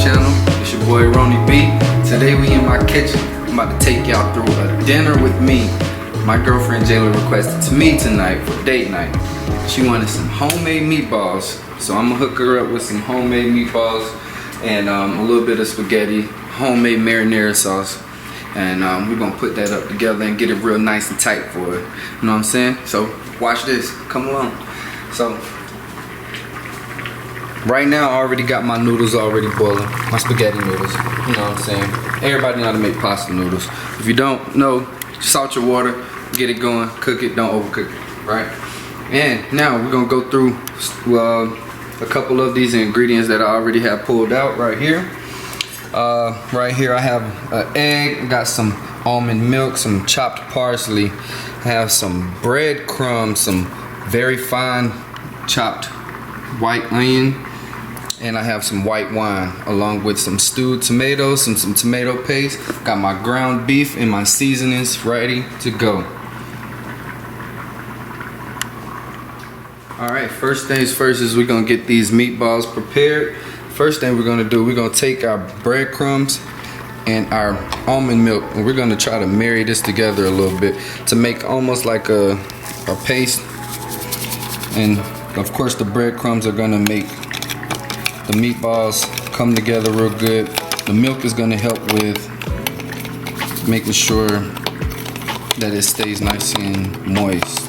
channel. It's your boy Ronnie B. Today we in my kitchen. I'm about to take y'all through a dinner with me. My girlfriend Jayla requested to me tonight for date night. She wanted some homemade meatballs, so I'm gonna hook her up with some homemade meatballs and a little bit of spaghetti, homemade marinara sauce, and we're gonna put that up together and get it real nice and tight for her. You know what I'm saying? So watch this. Come along. So right now I already got my noodles already boiling, my spaghetti noodles. You know what I'm saying? Everybody know how to make pasta noodles. If you don't know, salt your water, get it going, cook it, don't overcook it, right? And now we're gonna go through a couple of these ingredients that I already have pulled out right here. Right here I have an egg, got some almond milk, some chopped parsley, I have some breadcrumbs, some very fine chopped white onion, and I have some white wine along with some stewed tomatoes, some tomato paste. Got my ground beef and my seasonings ready to go. Alright, first things first is we're gonna get these meatballs prepared. First thing we're gonna do, we're gonna take our breadcrumbs and our almond milk, and we're gonna try to marry this together a little bit to make almost like a paste. And of course the breadcrumbs are gonna make the meatballs come together real good. The milk is gonna help with making sure that it stays nice and moist.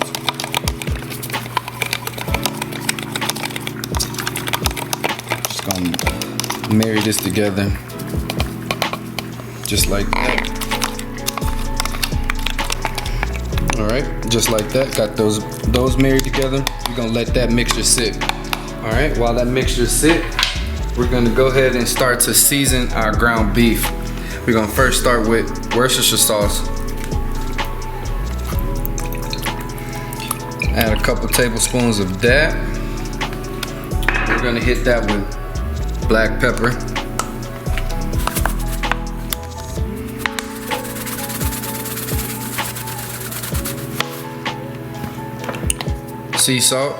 Just gonna marry this together just like that. Alright, just like that. Got those married together. We're gonna let that mixture sit. Alright, while that mixture sit, we're gonna go ahead and start to season our ground beef. We're gonna first start with Worcestershire sauce. Add a couple tablespoons of that. We're gonna hit that with black pepper. Sea salt.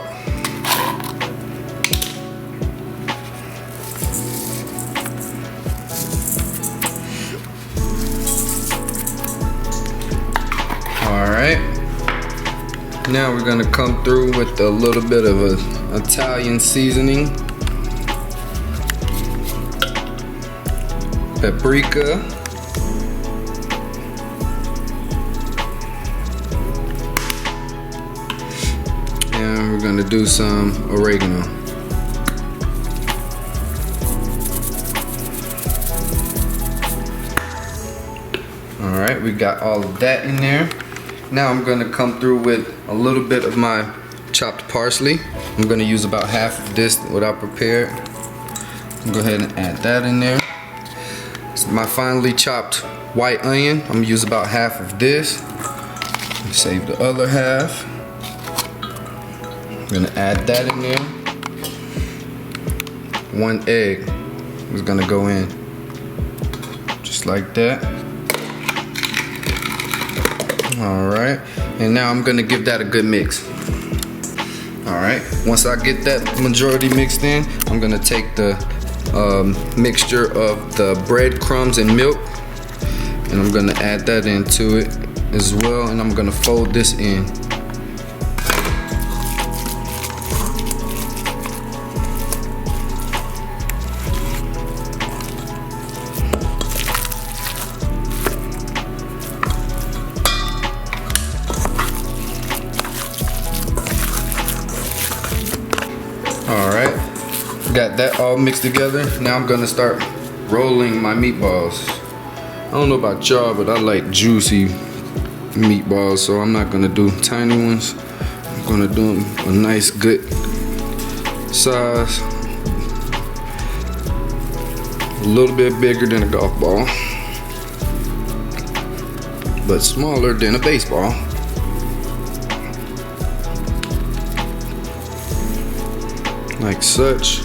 Alright, now we're gonna come through with a little bit of a Italian seasoning, paprika, and we're gonna do some oregano. Alright, we got all of that in there. Now I'm gonna come through with a little bit of my chopped parsley. I'm gonna use about half of this what I prepared. Go ahead and add that in there. My finely chopped white onion, I'm gonna use about half of this. Save the other half. I'm gonna add that in there. 1 egg is gonna go in, just like that. Alright, and now I'm gonna give that a good mix. Alright, once I get that majority mixed in, I'm gonna take the mixture of the breadcrumbs and milk, and I'm gonna add that into it as well, and I'm gonna fold this in. Alright, got that all mixed together. Now I'm gonna start rolling my meatballs. I don't know about y'all, but I like juicy meatballs, so I'm not gonna do tiny ones. I'm gonna do them a nice good size, a little bit bigger than a golf ball, but smaller than a baseball. Like such,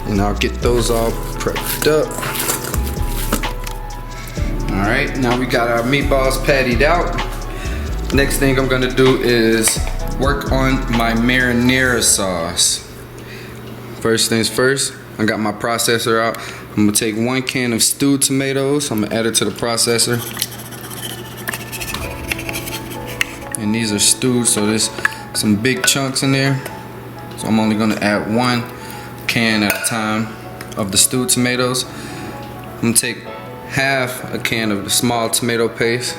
and I'll get those all prepped up. Alright, now we got our meatballs pattied out. Next thing I'm gonna do is work on my marinara sauce. First things first, I got my processor out. I'm gonna take 1 can of stewed tomatoes. I'm gonna add it to the processor. And these are stewed, so there's some big chunks in there. So I'm only gonna add 1 can at a time of the stewed tomatoes. I'm gonna take half a can of the small tomato paste.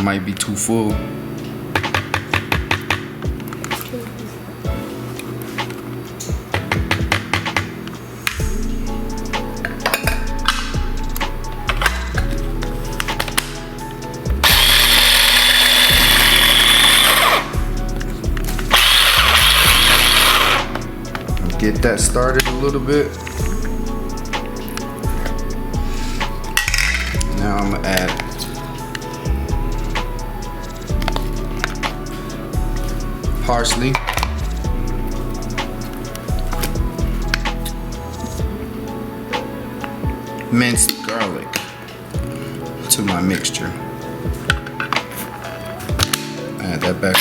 Might be too full. Get that started a little bit. Now I'm gonna add parsley, minced garlic to my mixture. Add that back.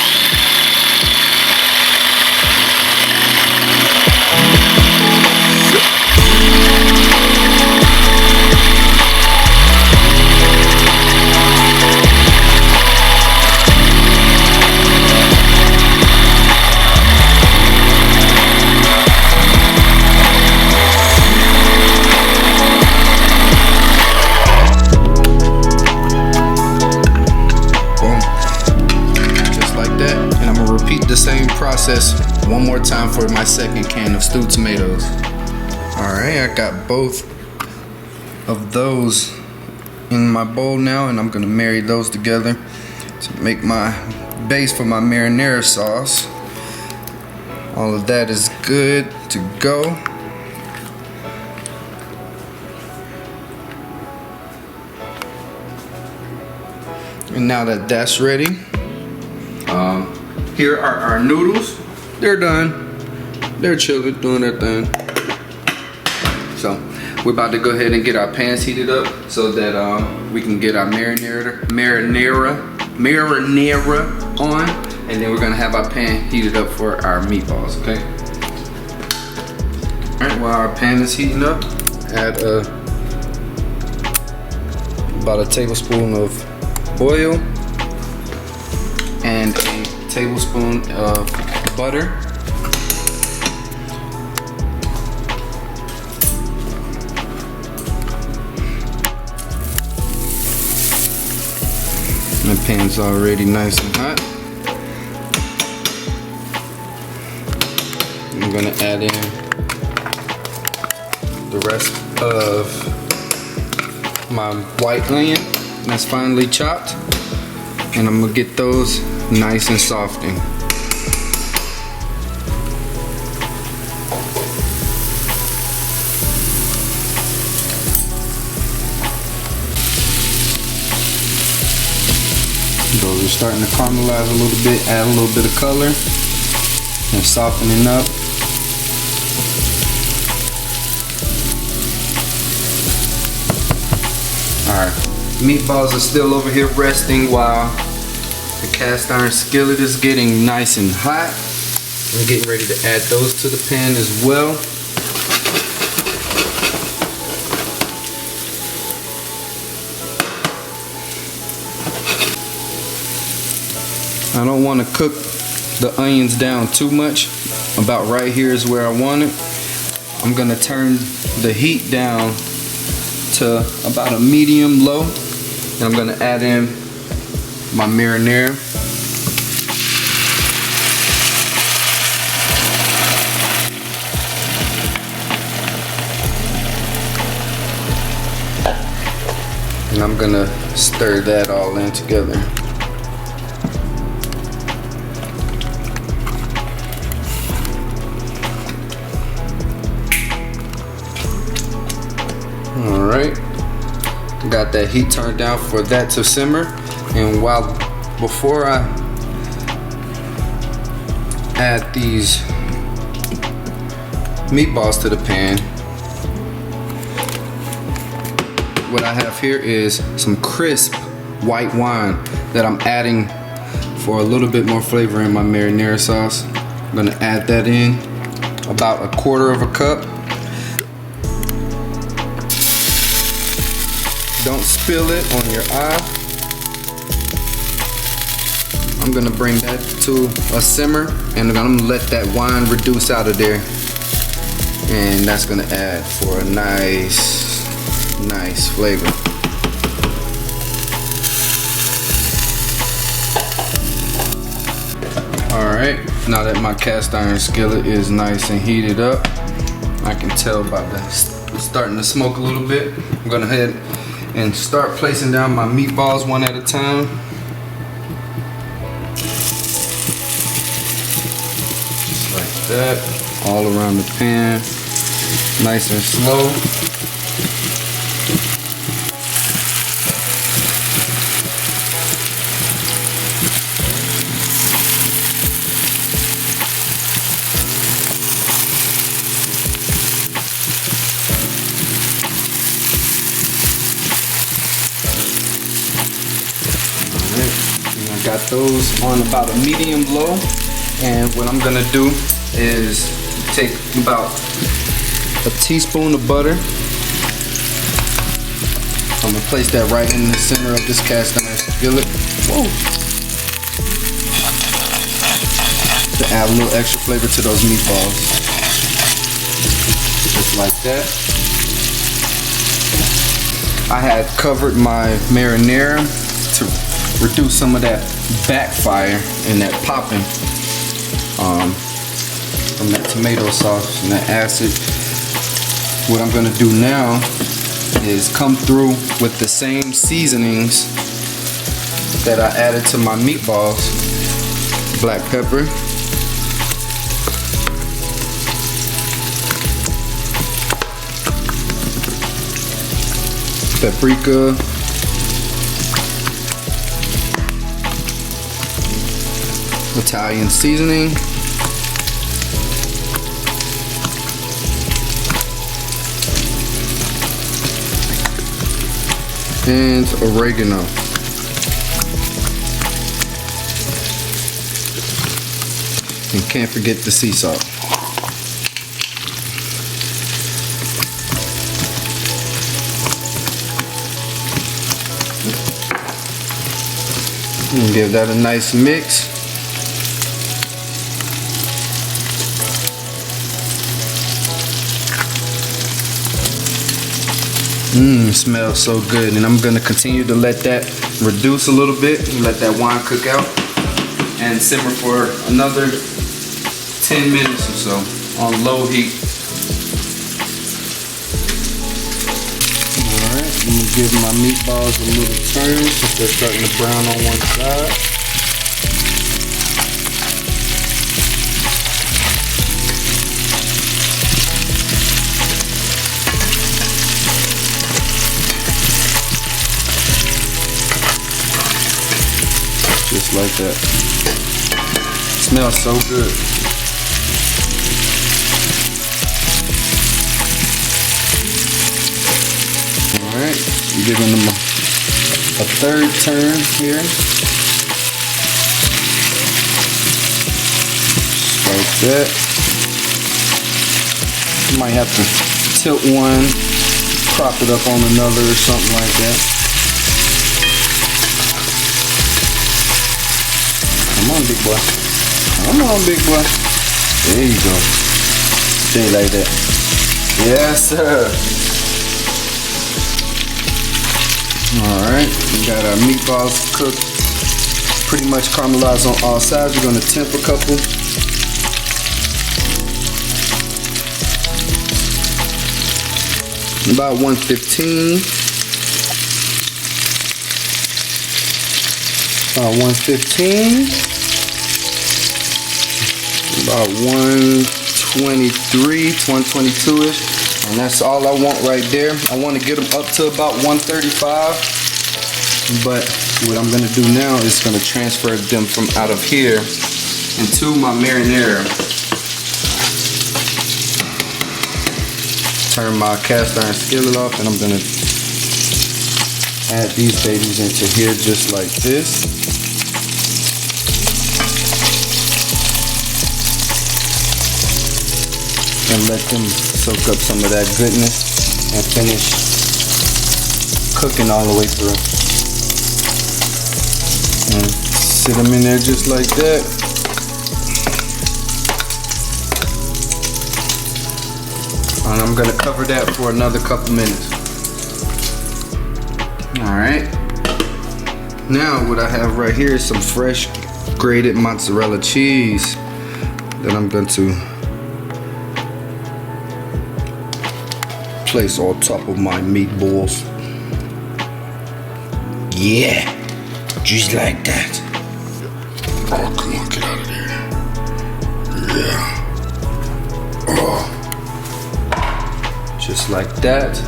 The same process one more time for my second can of stewed tomatoes. Alright, I got both of those in my bowl now, and I'm gonna marry those together to make my base for my marinara sauce. All of that is good to go. And now that that's ready, here are our noodles. They're done. They're chilling, doing their thing. So we're about to go ahead and get our pans heated up so that we can get our marinara on, and then we're gonna have our pan heated up for our meatballs. Okay. All right. While our pan is heating up, add about a tablespoon of oil and a tablespoon of butter. My pan's already nice and hot. I'm gonna add in the rest of my white onion that's finely chopped, and I'm gonna get those nice and softened. Those are starting to caramelize a little bit, add a little bit of color and softening up. Alright, meatballs are still over here resting while the cast iron skillet is getting nice and hot. I'm getting ready to add those to the pan as well. I don't want to cook the onions down too much. About right here is where I want it. I'm going to turn the heat down to about a medium low, and I'm going to add in my marinara. And I'm going to stir that all in together. Alright, got that heat turned down for that to simmer, and before I add these meatballs to the pan, what I have here is some crisp white wine that I'm adding for a little bit more flavor in my marinara sauce. I'm gonna add that in, about 1/4 cup. Don't spill it on your eye. I'm gonna bring that to a simmer and I'm gonna let that wine reduce out of there. And that's gonna add for a nice flavor. Alright, now that my cast iron skillet is nice and heated up, I can tell by that it's starting to smoke a little bit. I'm gonna head and start placing down my meatballs one at a time. Just like that, all around the pan, nice and slow. Got those on about a medium low, and what I'm gonna do is take about a teaspoon of butter. I'm gonna place that right in the center of this cast iron skillet. Whoa. To add a little extra flavor to those meatballs. Just like that. I had covered my marinara to reduce some of that backfire and that popping from that tomato sauce and that acid. What I'm gonna do now is come through with the same seasonings that I added to my meatballs. Black pepper, paprika, Italian seasoning, and oregano. And can't forget the sea salt. And give that a nice mix. Smells so good, and I'm gonna continue to let that reduce a little bit and let that wine cook out and simmer for another 10 minutes or so on low heat. Alright, I'm gonna give my meatballs a little turn since they're starting to brown on one side. Just like that. Smells so good. Alright, I'm giving them a third turn here. Just like that. You might have to tilt one, prop it up on another or something like that. Come on, big boy. Come on, big boy. There you go. Stay like that. Yes, sir. Alright, we got our meatballs cooked, pretty much caramelized on all sides. We're going to temp a couple. About 115. About 115. About 123, 122-ish. And that's all I want right there. I want to get them up to about 135. But what I'm going to do now is going to transfer them from out of here into my marinara. Turn my cast iron skillet off, and I'm going to add these babies into here just like this. and let them soak up some of that goodness and finish cooking all the way through. And sit them in there just like that. And I'm gonna cover that for another couple minutes. Alright. Now what I have right here is some fresh grated mozzarella cheese that I'm going to place on top of my meatballs. Yeah, just like that. Oh, come on, get out of there. Yeah. Oh. Just like that.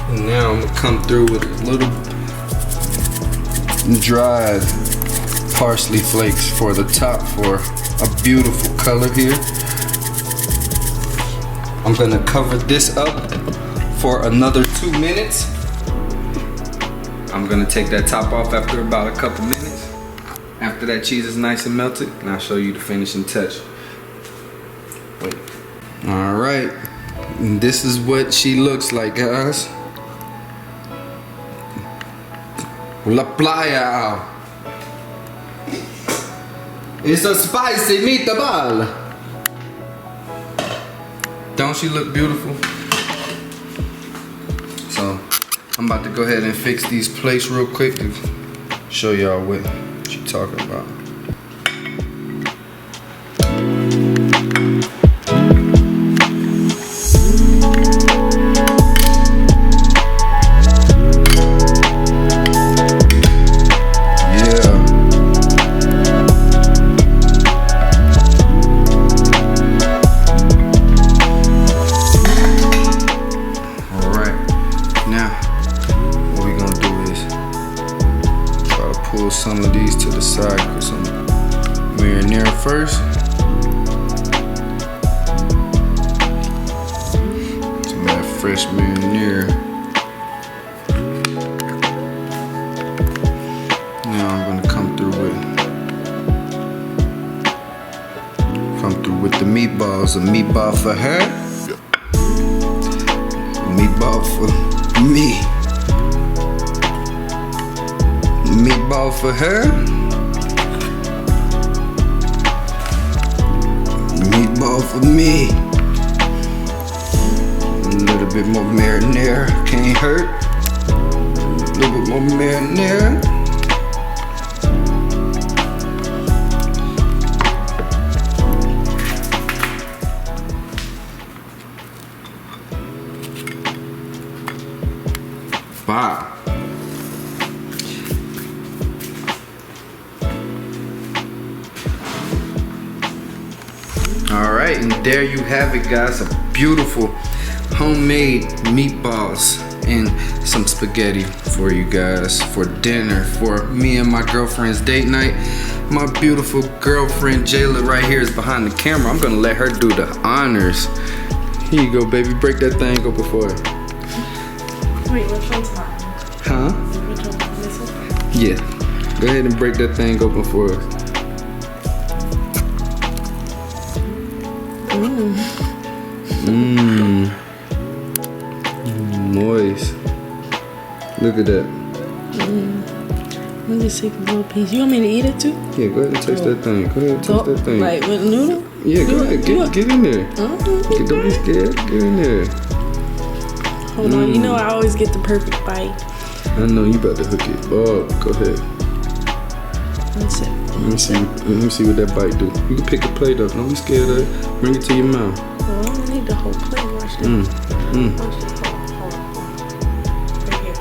And now I'm gonna come through with a little dried parsley flakes for the top for a beautiful color here. I'm gonna cover this up for another 2 minutes. I'm gonna take that top off after about a couple minutes. After that cheese is nice and melted, and I'll show you the finishing touch. Wait. All right, and this is what she looks like, guys. La playa. It's a spicy meatball. Don't she look beautiful? So I'm about to go ahead and fix these plates real quick to show y'all what she talking about. Some of these to the side, put some marinara first. Some of that fresh marinara. Now I'm gonna come through with the meatballs. A meatball for her, a meatball for me. Meatball for her, meatball for me. A little bit more marinara, can't hurt. A little bit more marinara. Wow. Alright, and there you have it, guys. A beautiful homemade meatballs and some spaghetti for you guys for dinner, for me and my girlfriend's date night. My beautiful girlfriend Jayla right here is behind the camera. I'm gonna let her do the honors. Here you go, baby. Break that thing open for her. Wait, which one's mine? Huh? Which one? This one? Yeah. Go ahead and break that thing open for us. Moist. Look at that. Let me just take a little piece. You want me to eat it too? Yeah, go ahead and taste that thing. Go ahead and taste that thing. Like with noodle? Yeah, go ahead. Get in there. Don't be scared. Get in there. Hold on. You know I always get the perfect bite. I know you about to hook it. Oh, go ahead. That's it. Let me see what that bite do. You can pick a plate up. Don't be scared of it. Bring it to your mouth. Well, I don't need the whole plate. Watch this. Watch this. Hold on. Right here.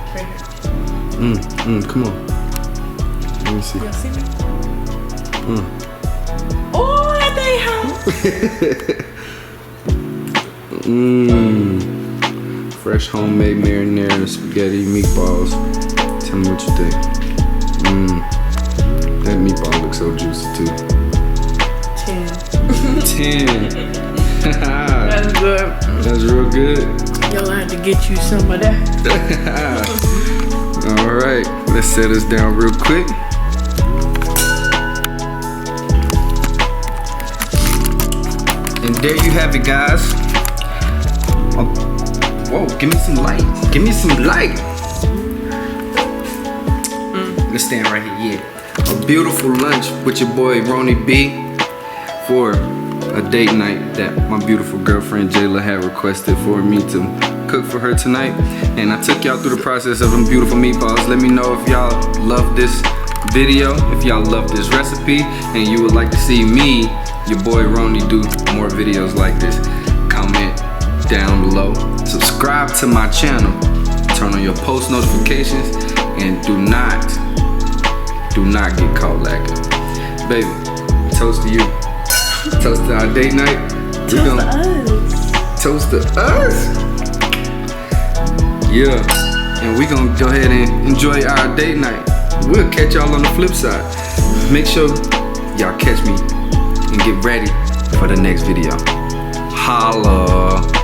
Come on. Let me see. Y'all see me? Oh, that thing hot. Fresh homemade marinara, spaghetti, meatballs. Tell me what you think. That meatball looks so juicy too. 10. 10. That's good. That's real good. You'll have to get you some of that. Alright, let's set this down real quick. And there you have it, guys. Whoa, give me some light. Give me some light. Let's stand right here. Yeah. A beautiful lunch with your boy Ronnie B for a date night that my beautiful girlfriend Jayla had requested for me to cook for her tonight. And I took y'all through the process of them beautiful meatballs. Let me know if y'all love this video, if y'all love this recipe, and you would like to see me, your boy Ronnie, do more videos like this. Comment down below. Subscribe to my channel. Turn on your post notifications, and do not get caught lacking. Baby, toast to you. Toast to our date night. Toast to us. Toast to us. Yeah. And we gonna go ahead and enjoy our date night. We'll catch y'all on the flip side. Make sure y'all catch me and get ready for the next video. Holla.